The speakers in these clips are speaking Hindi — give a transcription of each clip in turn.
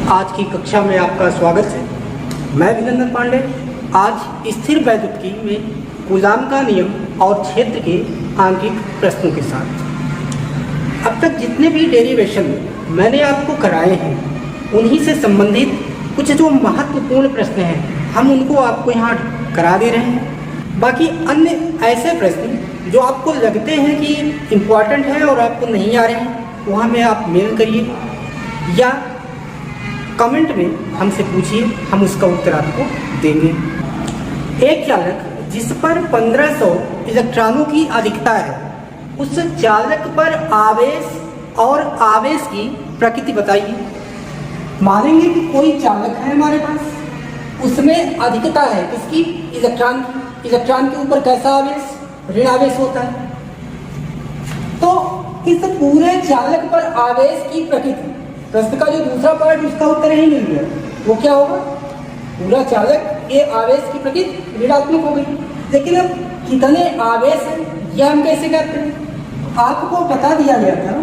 आज की कक्षा में आपका स्वागत है। मैं अभिनंदन पांडे आज स्थिर वैद्युतिकी में कूलाम का नियम और क्षेत्र के आंकिक प्रश्नों के साथ अब तक जितने भी डेरिवेशन मैंने आपको कराए हैं उन्हीं से संबंधित कुछ जो महत्वपूर्ण प्रश्न हैं हम उनको आपको यहाँ करा दे रहे हैं। बाकी अन्य ऐसे प्रश्न जो आपको लगते हैं कि इम्पॉर्टेंट है और आपको नहीं आ रहे हैं वहाँ में आप मेल करिए या कमेंट में हमसे पूछिए, हम उसका उत्तर आपको देंगे। एक चालक जिस पर 1500 इलेक्ट्रॉनों की अधिकता है उस चालक पर आवेश और आवेश की प्रकृति बताइए। मानेंगे कि कोई चालक है हमारे पास, उसमें अधिकता है किसकी? इलेक्ट्रॉन की। इलेक्ट्रॉन के ऊपर कैसा आवेश? ऋण आवेश होता है। तो इस पूरे चालक पर आवेश की प्रकृति, प्रश्न का जो दूसरा पार्ट उसका उत्तर ही मिल गया, वो क्या होगा? पूरा चालक ये आवेश की प्रकृति ऋणात्मक हो गई। लेकिन अब कितने आवेश हैं यह हम कैसे करते हैं? आपको बता दिया गया था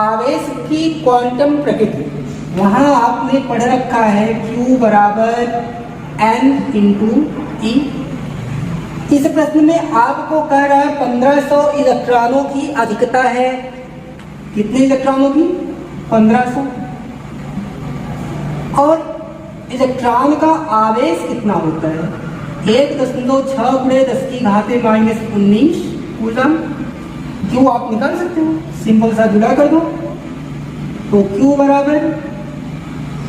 आवेश की क्वांटम प्रकृति, वहां आपने पढ़ रखा है Q बराबर N इंटू E। इस प्रश्न में आपको कह रहा है 1500 इलेक्ट्रॉनों की अधिकता है। कितने इलेक्ट्रॉनों की? 1500। और इलेक्ट्रॉन का आवेश कितना होता है? 1.6 गुणे 10 की घाते -19 कूलम। क्यू आप निकाल सकते हो, सिंपल सा जुड़ा कर दो। तो क्यू बराबर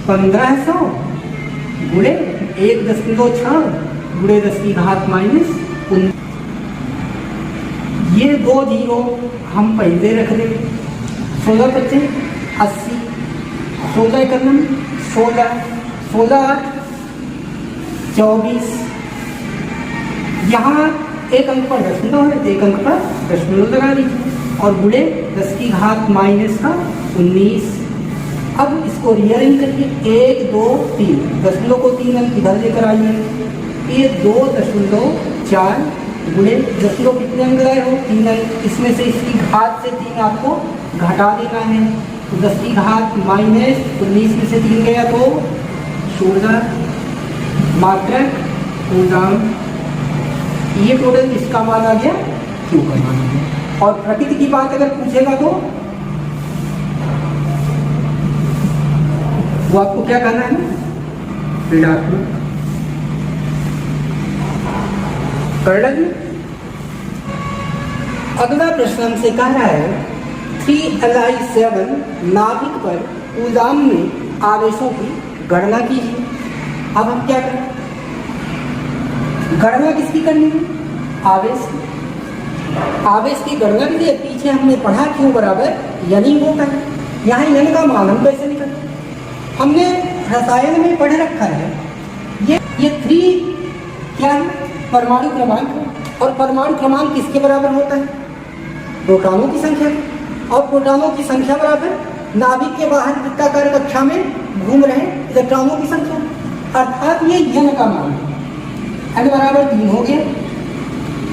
1500 गुणे 1.6 गुणे 10 की घात -19। ये 2 जीरो हम पहले रख देंगे। 16 25 80, 16 इकन्नम 16, 16 24। यहाँ एक अंक पर दशमलव है, एक अंक पर दशमलव लगा लीजिए और गुणे 10 की घात -19। अब इसको रीअरेंज करिए, 1 2 3, दशमलव को 3 अंक इधर लेकर आइए। ये 2.4 गुणे दशमलव कितने अंक लाए हो? 3 अंक। इसमें से इसकी घात से 3 आपको घटा देना है। तो 10 की घात -19 में से 3 गया तो 16 मात्रक कूलम। ये टोटल इसका मान आ गया, क्यू का मान आ गया। और प्रकृति की बात अगर पूछेगा तो वो आपको क्या करना है? ऋणात्मक कर लगे। अगला प्रश्न हमसे कह रहा है 3Li7 नाभिक पर कूलाम में आवेशों की गणना कीजिए। अब हम क्या करें? गणना किसकी करनी है? आवेश की। आवेश की गणना के लिए पीछे हमने पढ़ा क्यू बराबर यानी होता है। यहाँ यन का मान हम कैसे निकालें? हमने रसायन में पढ़ रखा है ये 3 क्या है? परमाणु क्रमांक। और परमाणु क्रमांक किसके बराबर होता है? प्रोटॉनों की संख्या। और प्रोटॉनों की संख्या बराबर नाभिक के बाहर वृत्ताकार कक्षा में घूम रहे इलेक्ट्रॉनों की संख्या, अर्थात ये यन का मान है। n बराबर 3 हो गया।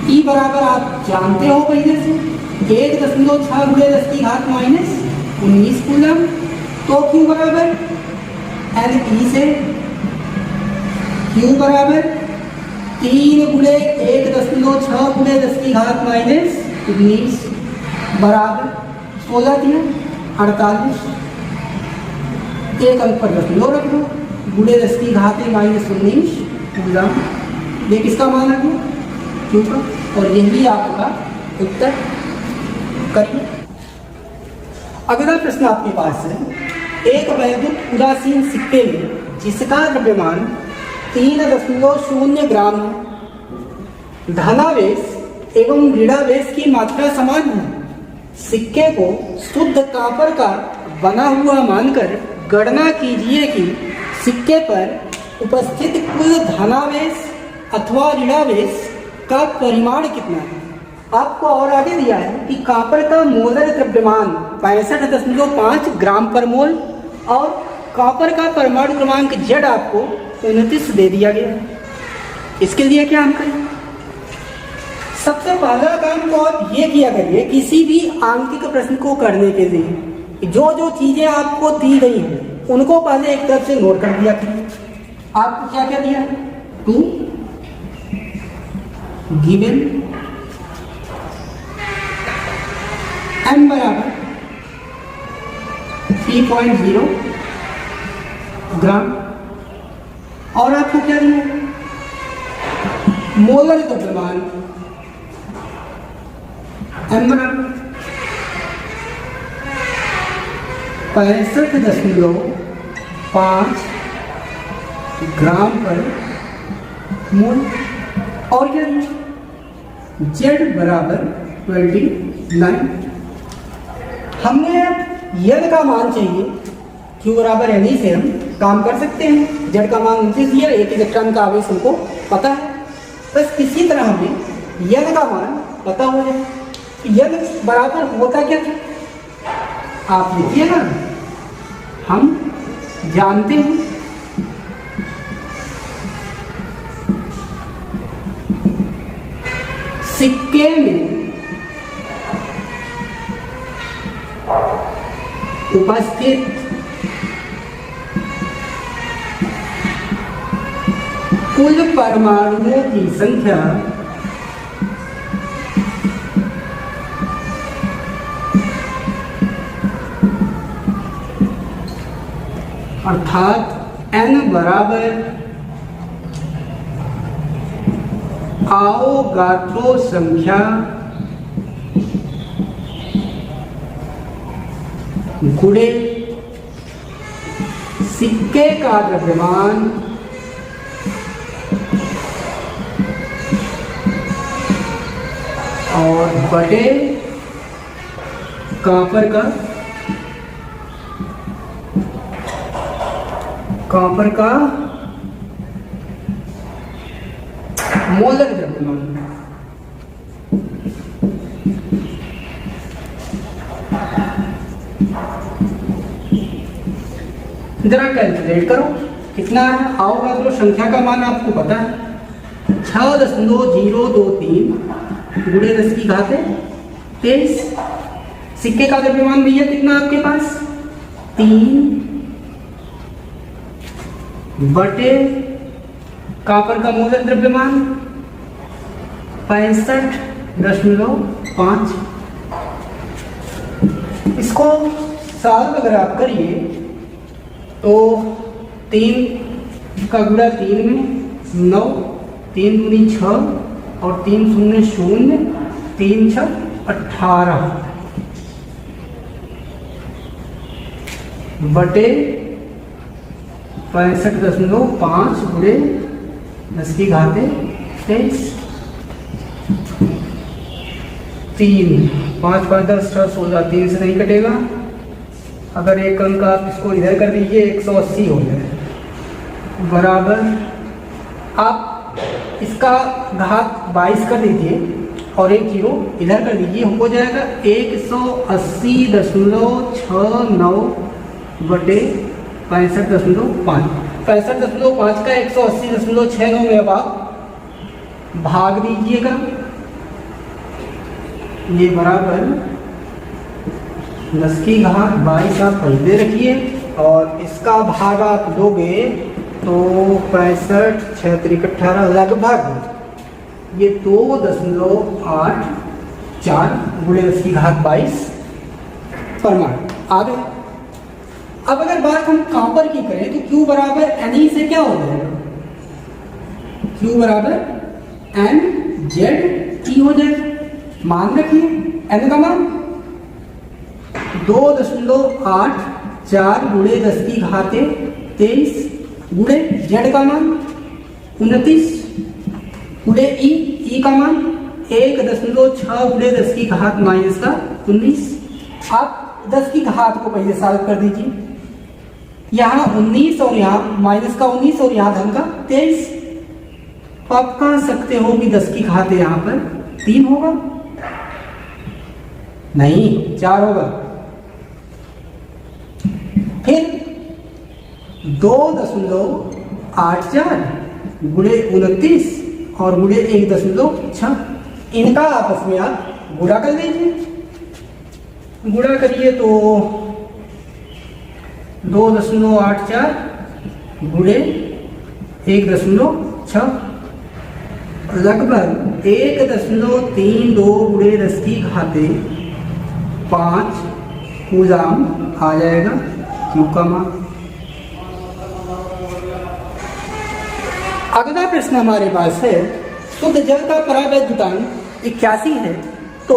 E बराबर आप जानते हो पहले से 1.6 गुणे 10 की घात -19 कूलम। तो Q बराबर Ne से Q बराबर 3 गुणे 1.6 गुणे 10 की घात -19 बराबर 16 3 48। एक अंक पर दशमलव रख दो, गुणे 10 की घात -19 कूलम। ये किसका मान आ गया? क्यू का। और यही आपका उत्तर करिए। अगला प्रश्न आपके पास है एक वैद्युत उदासीन सिक्के में जिसका द्रव्यमान 3.0 ग्राम है, धनावेश एवं ऋणावेश की मात्रा समान है। सिक्के को शुद्ध कॉपर का बना हुआ मानकर गणना कीजिए कि सिक्के पर उपस्थित कुल धनावेश अथवा ऋणावेश का परिमाण कितना है। आपको और आगे दिया है कि कॉपर का मोलर द्रव्यमान 65.5 ग्राम पर मोल और कॉपर का परमाणु क्रमांक Z आपको 29 दे दिया गया है। इसके लिए क्या हम करें? सबसे पहला काम तो आप ये किया करिए किसी भी आंकिक प्रश्न को करने के लिए जो जो चीजें आपको दी गई हैं उनको पहले एक तरफ से नोट कर दिया करिए। आपको क्या क्या दिया? 2 गिवन m बराबर 3.0 ग्राम, और आपको क्या दिया? मोलर द्रव्यमान m बराबर 65.5 ग्राम पर मोल, और क्या दिया? z बराबर 29। हमने यद का मान चाहिए, q बराबर यानी से हम काम कर सकते हैं। z का मान 29 दिया, 1 इलेक्ट्रॉन का आवेश हमको पता है, बस किसी तरह हमें यद का मान पता हो जाए। यद बराबर होता क्या था आप लिखिए ना, हम जानते हैं सिक्के में उपस्थित कुल परमाणुओं की संख्या अर्थात n बराबर आवोगाड्रो संख्या गुणे सिक्के का द्रव्यमान और बटे कॉपर का मोलर द्रव्यमान। जरा कैलकुलेट करो कितना है। आवोगाड्रो संख्या का मान आपको पता है 6.023 गुणे 10 की घात 23। सिक्के का द्रव्यमान भैया कितना आपके पास 3 बटे कॉपर का मोलर द्रव्यमान 65.5। इसको सॉल्व अगर आप करिए तो 3 का गुणा 3 में 9, 3 दूनी 6 और 3 शून्य 0, 3 6 18 बटे 65.5 गुणे 10 की घात 23। 3 5 5 10 6 16, 3 से नहीं कटेगा। अगर एक अंक आप इसको इधर कर दीजिए 180 हो जाए, बराबर आप इसका घात 22 कर दीजिए और एक जीरो इधर कर दीजिए, हो जाएगा 180.69 बटे 65.5। 65.5 का 180.69 में अब आप भाग दीजिएगा, ये बराबर 10 की घात 22 आप पहले रखिए और इसका भाग आप दोगे तो 65 6 3 18 लगभग ये 2.84 गुणे 10 की घात 22 परमाणु आ गए। अब अगर बात हम कॉपर की करें तो Q बराबर Ne से क्या हो जाएगा? Q बराबर NZT हो जाएगा। मान रखिए N का मान 2.84 गुणे 10 की घात 23 गुणे Z का मान 29 गुणे E का मान 1.6 गुणे 10 की घात -19। आप 10 की घात को पहले सॉल्व कर दीजिए, यहाँ 19 और यहाँ माइनस का 19 और यहाँ धन का 23। तो आप कह सकते हो कि 10 की घात यहाँ पर 3 होगा, नहीं 4 होगा। फिर 2.84 गुणे 29 और गुणे 1.6 इनका आपस में आप गुणा कर लीजिए। गुणा करिए तो 2.84 गुणे 1.6 लगभग 1.32 गुणे 10⁵ कूलाम आ जाएगा क्यू का मान। अगला प्रश्न हमारे पास है शुद्ध जल का परावैद्युतांक 81 है तो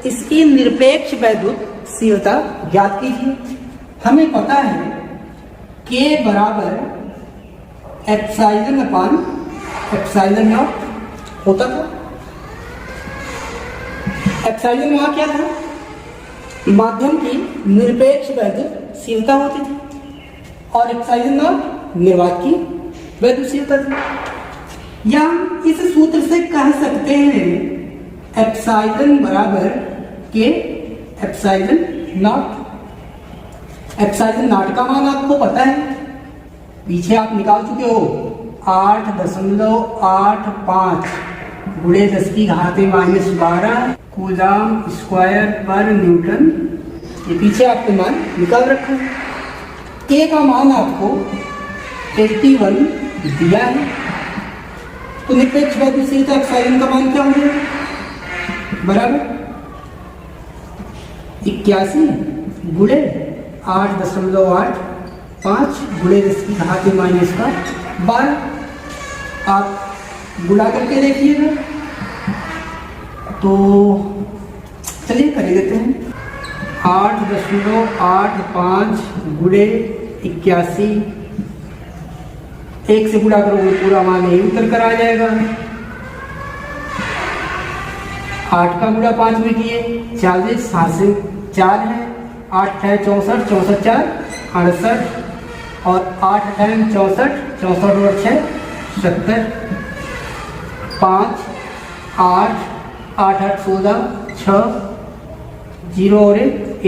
इसकी निरपेक्ष वैद्युतशीलता ज्ञात कीजिए। हमें पता है K बराबर एप्सिलॉन अपान एप्सिलॉन नॉट होता था। एप्सिलॉन वहाँ क्या था? माध्यम की निरपेक्ष वैद्युतशीलता होती थी और एप्सिलॉन नॉट निर्वात की वैद्युतशीलता थी। या इस सूत्र से कह सकते हैं एप्सिलॉन बराबर के एप्सिलॉन नॉट। एप्सिलॉन नॉट का मान आपको पता है, पीछे आप निकाल चुके हो 8.85 गुणे 10⁻⁻12 कूलाम स्क्वायर पर न्यूटन। ये पीछे आपने मान निकाल रखा है। के का मान आपको 81 दिया है तो निरपेक्ष वैद्युतशीलता एप्सिलॉन का मान क्या होगा? बराबर 81 गुणे 8.85 गुणे 10⁻⁻12। आप गुणा करके देखिएगा तो चलिए कर देते हैं। 8.85 गुणे 81 1 से गुणा करोगे पूरा मान यही उतर कर आ जाएगा। 8 का गुणा 5 में किए 40, 7 से 4 है, 8 है 64, 64 4 68 और 8 है 64, 64 और 6 70, 5 8 8 8 16 6 0 और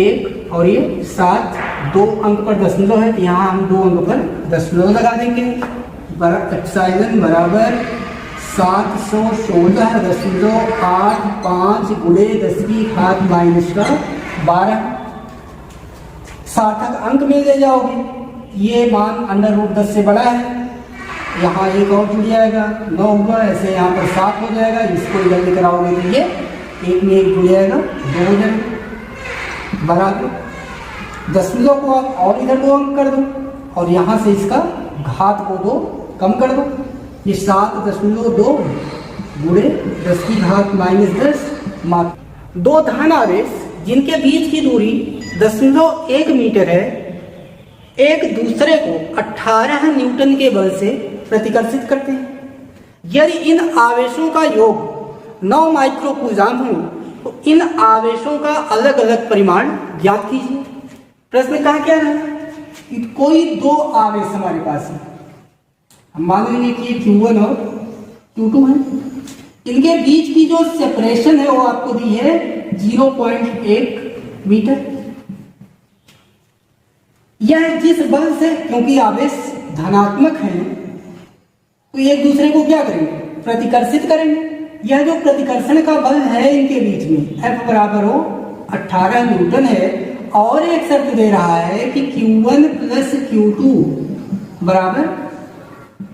1 और ये 7 2 अंक पर दशमलव है, यहाँ हम 2 अंक पर दशमलव लगा देंगे। एप्सिलॉन बराबर 716.85 गुणे 10⁻⁻12 सार्थक अंक में ले जाओगे। ये मान √10 से बड़ा है, यहाँ एक और जुड़ जाएगा 9 हुआ, ऐसे यहाँ पर 7 हो जाएगा। इसको इधर लेकर आओगे तो ये 1 में 1 जुड़ जाएगा 2 हो जाएगा बराबर। दशमलव को आप और इधर 2 अंक कर दो और यहाँ से इसका घात को 2 कम कर दो। ये 7.2 गुणे 10⁻⁻10 मात्र। दो धन आवेश जिनके बीच की दूरी 0.1 मीटर है एक दूसरे को 18 न्यूटन के बल से प्रतिकर्षित करते हैं। यदि इन आवेशों का योग 9 माइक्रो कूलाम हो तो इन आवेशों का अलग अलग परिमाण ज्ञात कीजिए। प्रश्न कहा क्या है कि कोई दो आवेश हमारे पास है, हम मान लेंगे कि Q1 और Q2 है। इनके बीच की जो सेपरेशन है वो आपको दी है 0.1 मीटर। यह जिस बल से, क्योंकि आवेश धनात्मक है तो एक दूसरे को क्या करेंगे? प्रतिकर्षित करेंगे। यह जो प्रतिकर्षण का बल है इनके बीच में F बराबर हो 18 न्यूटन है और एक शर्त दे रहा है कि Q1 प्लस Q2 बराबर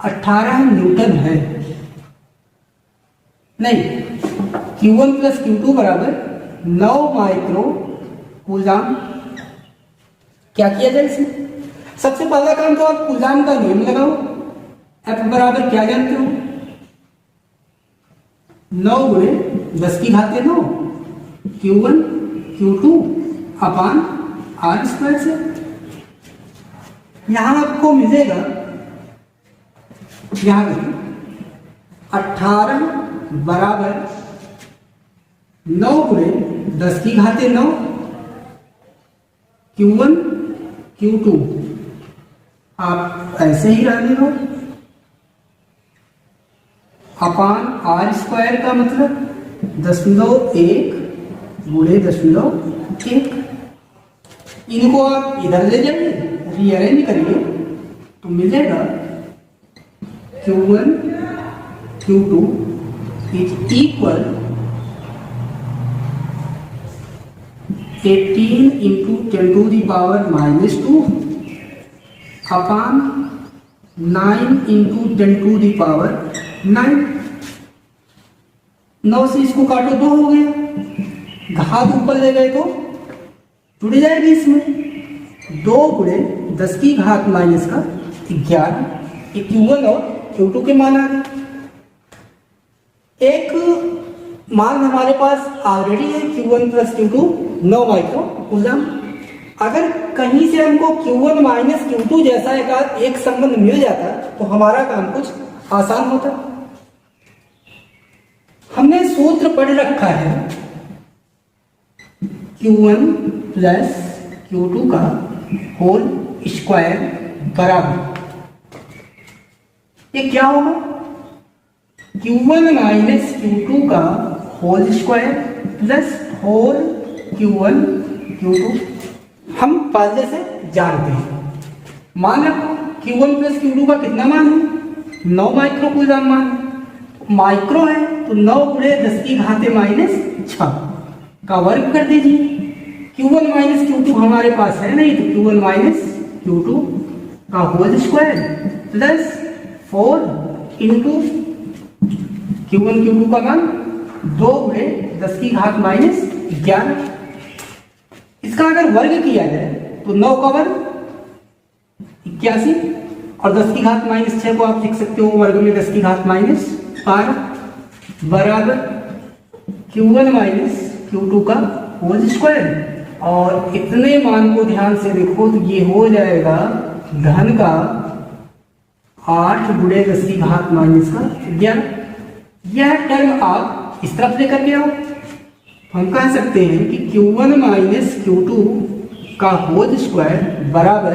18 न्यूटन है। नहीं, Q1 प्लस Q2 बराबर 9 माइक्रो कूलाम। क्या किया जाए इसमें? सबसे पहला काम तो आप कूलाम का नियम लगाओ। F बराबर क्या जानते हो? 9 गुणे 10⁻9 Q1 Q2 अपान R स्क्वायर से। यहां आपको मिलेगा, यहां 18 बराबर 9 गुणे 10⁻9 Q1 Q2 आप ऐसे ही रहने दो अपान R स्क्वायर का मतलब 0.1 गुणे 0.1। इनको आप इधर ले जाइए, रीअरेंज करिए तो मिलेगा Q1 Q2 is equal 18 × 10⁻⁻2 upon 9 into 10 to the power 9। 9 से इसको काटो 2 हो गया, घात ऊपर ले गए तो जुड़ जाएगी इसमें। 2 गुणे 10 की घात माइनस का 11, ये Q1 और Q2 के मान आ गए। एक मान हमारे पास ऑलरेडी है Q1 plus Q2 9 micro coulomb. अगर कहीं से हमको Q1 माइनस Q2 जैसा एक संबंध मिल जाता तो हमारा काम कुछ आसान होता। हमने सूत्र पढ़ रखा है Q1 प्लस Q2 का होल स्क्वायर बराबर, ये क्या होगा? Q1 माइनस Q2 का whole square plus 4 Q1 Q2। हम पहले से जानते हैं, मान रखो Q1 प्लस Q2 का कितना मान है? 9 माइक्रो कूलम मान। माइक्रो है तो 9 गुणे 10 की घात माइनस 6 का वर्ग कर दीजिए। Q1 माइनस Q2 हमारे पास है नहीं, तो Q1 माइनस Q2 का whole square plus 4 into Q1 Q2 का मान 2 गुणे 10 की घात माइनस 11। इसका अगर वर्ग किया जाए तो 9 का वर्ग 81 और 10 की घात माइनस 6 को आप लिख सकते हो वर्ग में 10 की घात माइनस 12 बराबर Q1 माइनस Q2 का होल स्क्वायर। और इतने मान को ध्यान से देखो तो ये हो जाएगा धन का 8 गुणे 10 की घात माइनस का 11। यह टर्म आप इस तरफ लेकर के आओ, हम कह सकते हैं कि Q1 माइनस Q2 का होल स्क्वायर बराबर,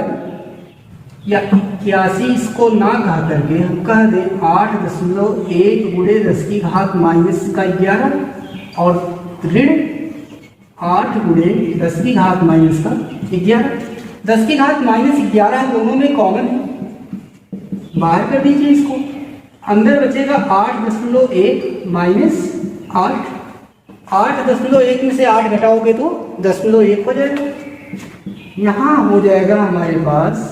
या 81 इसको ना कह करके हम कह दें 8.1 गुणे 10 की घात माइनस का 11 और ऋण 8 गुणे 10 की घात माइनस का 11। 10 की घात माइनस 11 दोनों में कॉमन है, बाहर कर दीजिए इसको। अंदर बचेगा 8.1 माइनस 8। 8.1 में से 8 घटाओगे तो 0.1 हो जाएगा। यहाँ हो जाएगा हमारे पास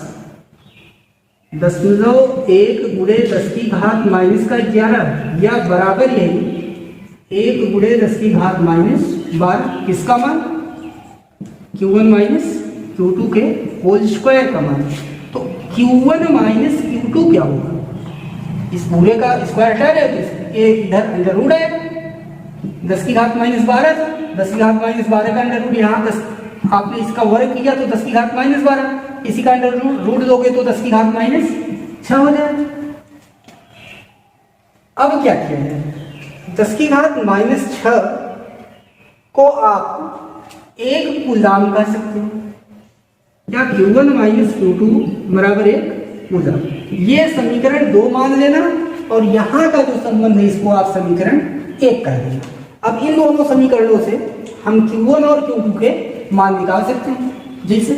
0.1 गुणे 10 की घात माइनस का 11 या बराबर यही 1 गुणे 10 की घात माइनस 12। किसका मान? Q1 माइनस Q2 के होल स्क्वायर का मान। तो Q1 माइनस Q2 क्या होगा? इस पूरे का स्क्वायर हटा जाएगा, इधर अंडर रूट आएगा। 10 की घात माइनस 12 था, 10 की घात माइनस 12 का अंडर रूट, यहाँ 10 आपने इसका वर्ग किया तो 10 की घात माइनस 12, इसी का अंडर रूट दोगे तो 10 की घात माइनस 6 हो जाएगा। अब क्या किया जाए? 10 की घात माइनस 6 को आप एक कूलम कह सकते हो, क्या Q1 माइनस Q2 बराबर 1 कूलम। ये समीकरण 2 मान लेना और यहाँ का जो संबंध है इसको आप समीकरण 1 कर देना। अब इन दोनों समीकरणों से हम Q1 और Q2 के मान निकाल सकते हैं। जैसे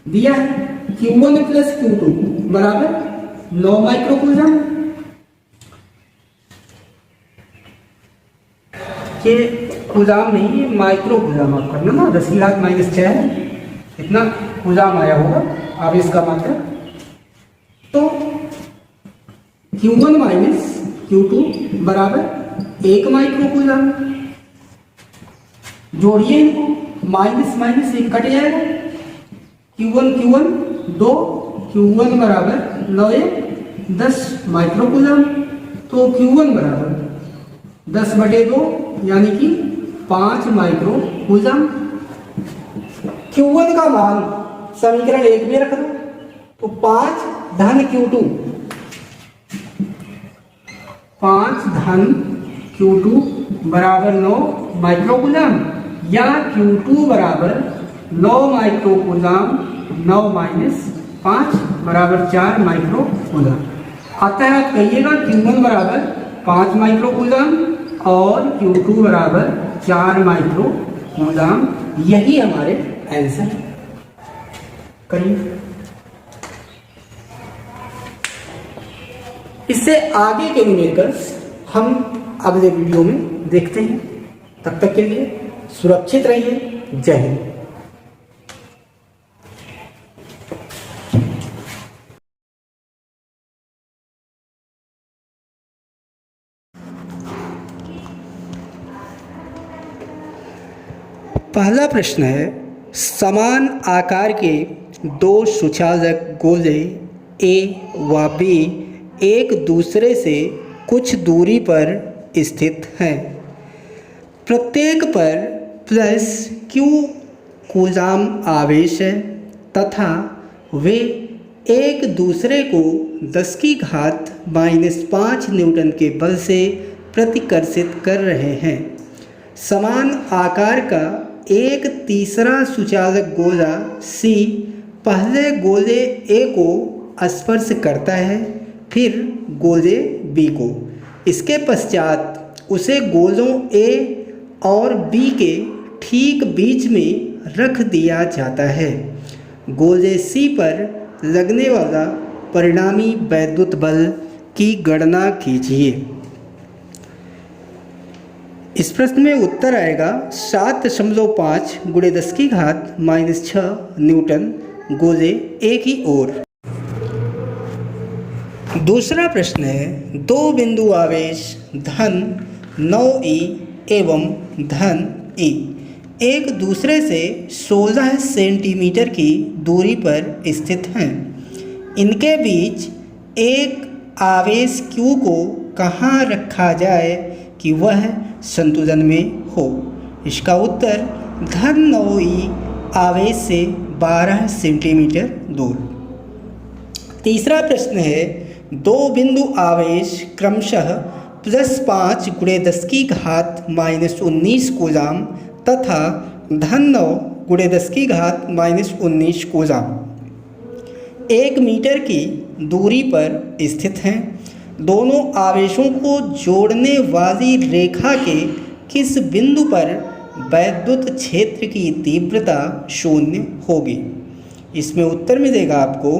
दिया है Q1 प्लस Q2 बराबर 9 माइक्रो कूलम। ये कूलम नहीं, ये माइक्रो कूलम आप करना ना, 10 की घात माइनस 6 है, इतना कूलम आया होगा अब इसका मात्रा। तो Q1 माइनस Q2 बराबर 1 माइक्रो कूलम। जोड़िए इनको, माइनस माइनस 1 कट जाएगा, Q1 2, Q1 बराबर 9 10 माइक्रो कूलम। तो Q1 बराबर 10/2 यानी कि 5 माइक्रो कूलम। Q1 का मान समीकरण 1 में रख दो, तो 5 धन Q2, 5 धन Q2 बराबर 9 माइक्रो कूलम, या Q2 बराबर 9 माइक्रो कूलम, 9 माइनस 5 बराबर 4 माइक्रो कूलम। अतः आप कहिएगा Q1 बराबर 5 माइक्रो कूलम और Q2 बराबर 4 माइक्रो कूलम। यही हमारे आंसर। करिए, इससे आगे के न्यूमेरिकल्स हम अगले वीडियो में देखते हैं। तब तक के लिए सुरक्षित रहिए। जय हिंद। पहला प्रश्न है, समान आकार के दो सुचालक गोले ए व बी एक दूसरे से कुछ दूरी पर स्थित हैं। प्रत्येक पर प्लस क्यू कूलाम आवेश है तथा वे एक दूसरे को 10 की घात -5 न्यूटन के बल से प्रतिकर्षित कर रहे हैं। समान आकार का एक तीसरा सुचालक गोला सी पहले गोले ए को स्पर्श करता है, फिर गोले बी को। इसके पश्चात उसे गोलों ए और बी के ठीक बीच में रख दिया जाता है। गोले सी पर लगने वाला परिणामी वैद्युत बल की गणना कीजिए। इस प्रश्न में उत्तर आएगा 7.5 × 10 की घात -6 न्यूटन गोले ए की ओर। दूसरा प्रश्न है, दो बिंदु आवेश धन 9e एवं धन e एक दूसरे से 16 सेंटीमीटर की दूरी पर स्थित हैं। इनके बीच एक आवेश Q को कहाँ रखा जाए कि वह संतुलन में हो? इसका उत्तर धन 9e आवेश से 12 सेंटीमीटर दूर। तीसरा प्रश्न है, दो बिंदु आवेश क्रमशः +5 × 10 की घात -19 कूलाम तथा धन 9 × 10 की घात -19 कूलाम 1 मीटर की दूरी पर स्थित हैं। दोनों आवेशों को जोड़ने वाली रेखा के किस बिंदु पर वैद्युत क्षेत्र की तीव्रता 0 होगी? इसमें उत्तर मिलेगा आपको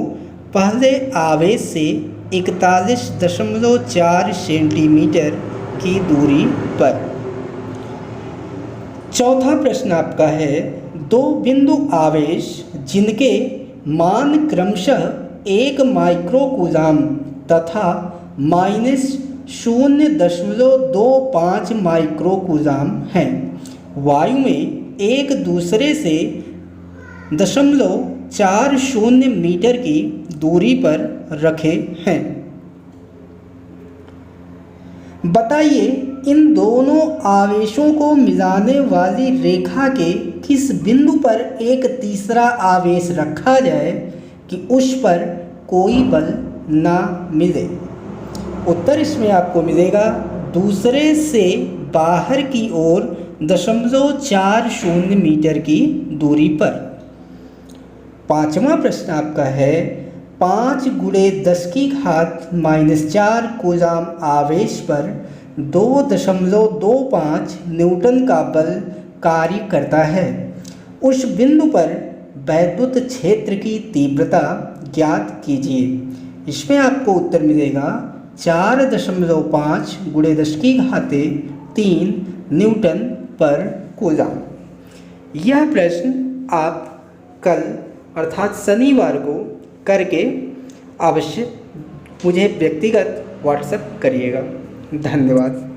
पहले आवेश से 41.4 सेंटीमीटर की दूरी पर। चौथा प्रश्न आपका है, दो बिंदु आवेश जिनके मान क्रमशः 1 माइक्रोकूलाम तथा -0.25 माइक्रोकूलाम हैं, वायु में एक दूसरे से 0.40 मीटर की दूरी पर रखे हैं। बताइए इन दोनों आवेशों को मिलाने वाली रेखा के किस बिंदु पर एक तीसरा आवेश रखा जाए कि उस पर कोई बल ना मिले? उत्तर इसमें आपको मिलेगा दूसरे से बाहर की ओर 0.40 मीटर की दूरी पर। पांचवा प्रश्न आपका है, 5 × 10 की घात -4 कूलाम आवेश पर 2.25 न्यूटन का बल कार्य करता है। उस बिंदु पर वैद्युत क्षेत्र की तीव्रता ज्ञात कीजिए। इसमें आपको उत्तर मिलेगा 4.5 × 10 की घाते 3 न्यूटन पर कूलाम। यह प्रश्न आप कल अर्थात शनिवार को करके अवश्य मुझे व्यक्तिगत व्हाट्सएप करिएगा। धन्यवाद।